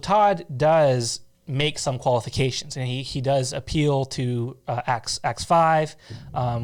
Todd does make some qualifications, and he does appeal to Acts 5,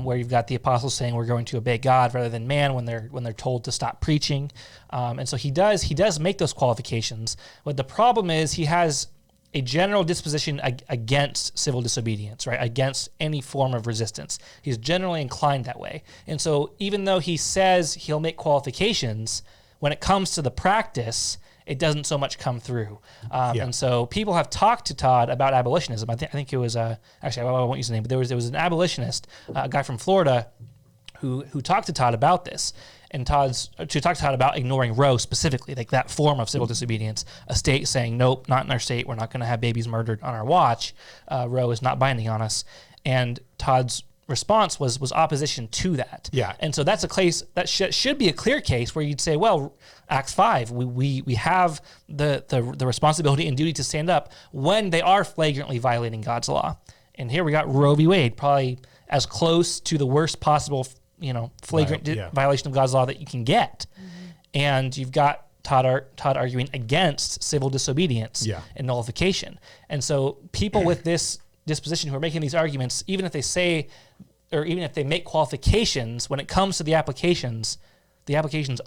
where you've got the apostles saying we're going to obey God rather than man when they're told to stop preaching, and so he does make those qualifications. But the problem is he has a general disposition against civil disobedience, right? Against any form of resistance. He's generally inclined that way, and so even though he says he'll make qualifications, when it comes to the practice, it doesn't so much come through. And so people have talked to Todd about abolitionism. I think it was, actually, I won't use the name, but there was an abolitionist, a guy from Florida, who talked to Todd about this. And talked to Todd about ignoring Roe specifically, like that form of civil disobedience, a state saying, nope, not in our state. We're not going to have babies murdered on our watch. Roe is not binding on us. And Todd's response was opposition to that. Yeah. And so that's a case that should be a clear case where you'd say, well, Acts 5, we have the responsibility and duty to stand up when they are flagrantly violating God's law. And here we got Roe v. Wade, probably as close to the worst possible, flagrant violation of God's law that you can get. Mm-hmm. And you've got Todd arguing against civil disobedience and nullification. And so people with this disposition who are making these arguments, even if they say, or even if they make qualifications, when it comes to the applications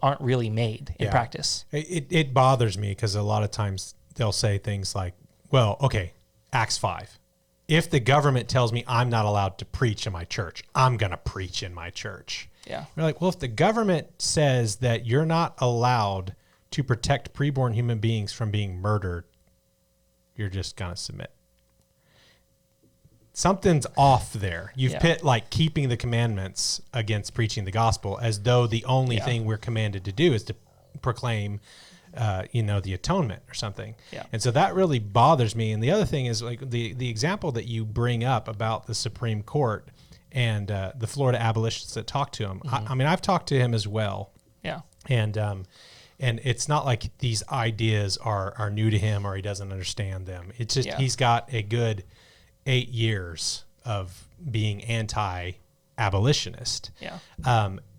aren't really made in practice. It bothers me because a lot of times they'll say things like, well, okay, Acts 5. If the government tells me I'm not allowed to preach in my church, I'm going to preach in my church. Yeah. We're like, well, if the government says that you're not allowed to protect preborn human beings from being murdered, you're just going to submit. Something's off there. You've pit like keeping the commandments against preaching the gospel as though the only thing we're commanded to do is to proclaim, the atonement or something. Yeah. And so that really bothers me. And the other thing is like the example that you bring up about the Supreme Court and the Florida abolitionists that talked to him. Mm-hmm. I mean, I've talked to him as well. Yeah. And it's not like these ideas are new to him or he doesn't understand them. It's just he's got a good 8 years of being anti-abolitionist. Yeah.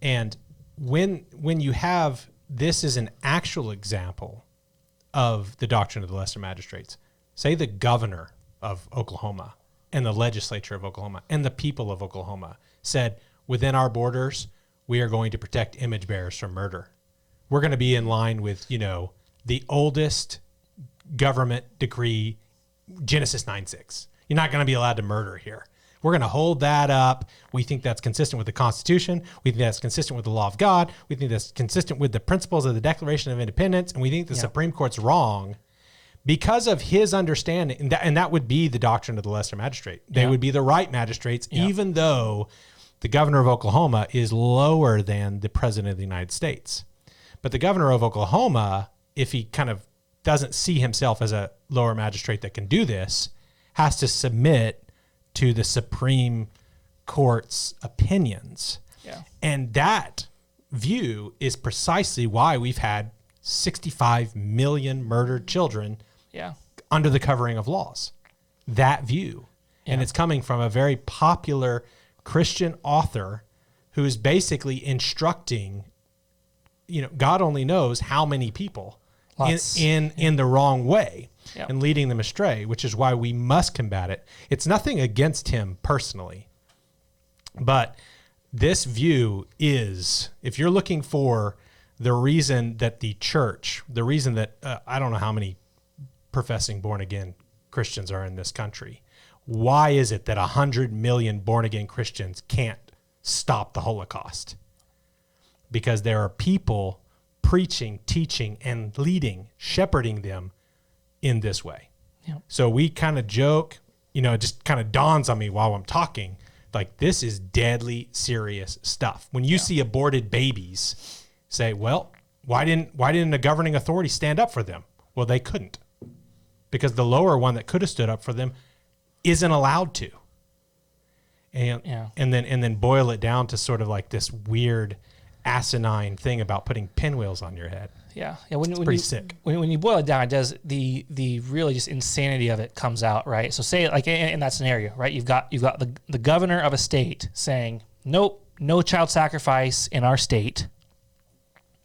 And when you have this is an actual example of the doctrine of the lesser magistrates, say the governor of Oklahoma and the legislature of Oklahoma and the people of Oklahoma said, within our borders, we are going to protect image bearers from murder. We're going to be in line with, the oldest government decree, Genesis 9:6. You're not going to be allowed to murder here. We're going to hold that up. We think that's consistent with the Constitution. We think that's consistent with the law of God. We think that's consistent with the principles of the Declaration of Independence. And we think the Supreme Court's wrong because of his understanding. And that would be the doctrine of the lesser magistrate. They would be the right magistrates, even though the governor of Oklahoma is lower than the president of the United States. But the governor of Oklahoma, if he kind of doesn't see himself as a lower magistrate that can do this, has to submit to the Supreme Court's opinions. Yeah. And that view is precisely why we've had 65 million murdered children under the covering of laws. That view. Yeah. And it's coming from a very popular Christian author who is basically instructing, God only knows how many people in the wrong way. Yep. And leading them astray, which is why we must combat it. It's nothing against him personally, but this view is, if you're looking for the reason that the church, the reason that I don't know how many professing born-again Christians are in this country, why is it that 100 million born-again Christians can't stop the Holocaust? Because there are people preaching, teaching, and leading, shepherding them in this way. Yep. So we kind of joke, it just kind of dawns on me while I'm talking, like this is deadly serious stuff. When you see aborted babies, say, well, why didn't the governing authority stand up for them? Well, they couldn't, because the lower one that could have stood up for them isn't allowed to. And then boil it down to sort of like this weird asinine thing about putting pinwheels on your head. Yeah. It's pretty sick. When you boil it down, it does the really just insanity of it comes out, right? So say like in that scenario, right? You've got the governor of a state saying, nope, no child sacrifice in our state.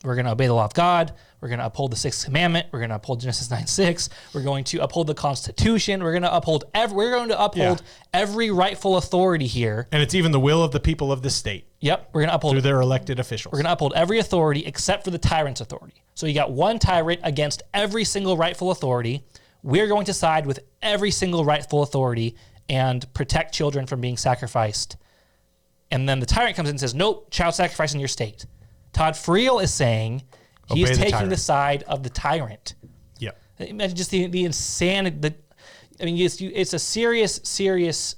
We're going to obey the law of God. We're going to uphold the sixth commandment. We're going to uphold Genesis 9:6. We're going to uphold the Constitution. We're going to uphold every rightful authority here. And it's even the will of the people of the state. Yep. We're going to uphold through their elected officials. We're going to uphold every authority except for the tyrant's authority. So you got one tyrant against every single rightful authority. We're going to side with every single rightful authority and protect children from being sacrificed. And then the tyrant comes in and says, nope, child sacrifice in your state. Todd Friels is saying he's taking the side of the tyrant. Yeah. Imagine just the insanity. It's a serious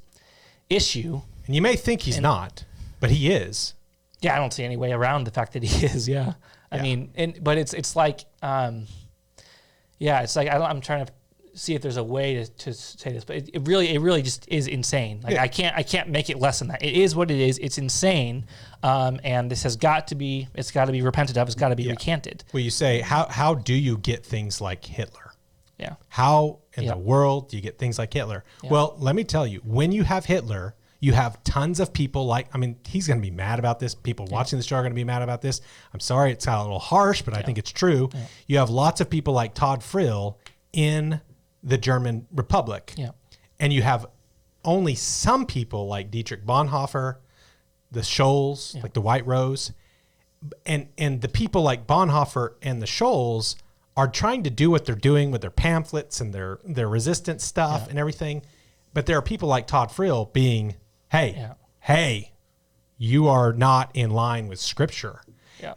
issue. And you may think he's not, but he is. Yeah, I don't see any way around the fact that he is. Yeah. I mean, but it's like, I'm trying to see if there's a way to say this, but it really just is insane. Like I can't make it less than that. It is what it is. It's insane. And this has got to be repented of. It's got to be recanted. Well, you say, how do you get things like Hitler? Yeah. How in the world do you get things like Hitler? Yeah. Well, let me tell you, when you have Hitler, you have tons of people he's going to be mad about this. People watching the show are going to be mad about this. I'm sorry, it's kind of a little harsh, but I think it's true. Yeah. You have lots of people like Todd Friels in the German Republic. Yeah. And you have only some people like Dietrich Bonhoeffer, the Scholz, like the White Rose. And the people like Bonhoeffer and the Scholz are trying to do what they're doing with their pamphlets and their resistance stuff and everything. But there are people like Todd Friels being, hey, you are not in line with Scripture. Yeah.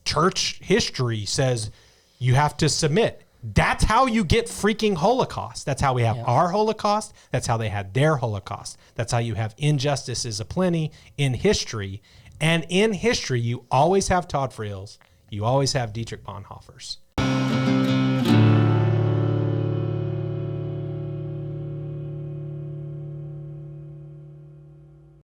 Church history says you have to submit. That's how you get freaking Holocaust. That's how we have our Holocaust. That's how they had their Holocaust. That's how you have injustices aplenty in history. And in history, you always have Todd Friels. You always have Dietrich Bonhoeffers.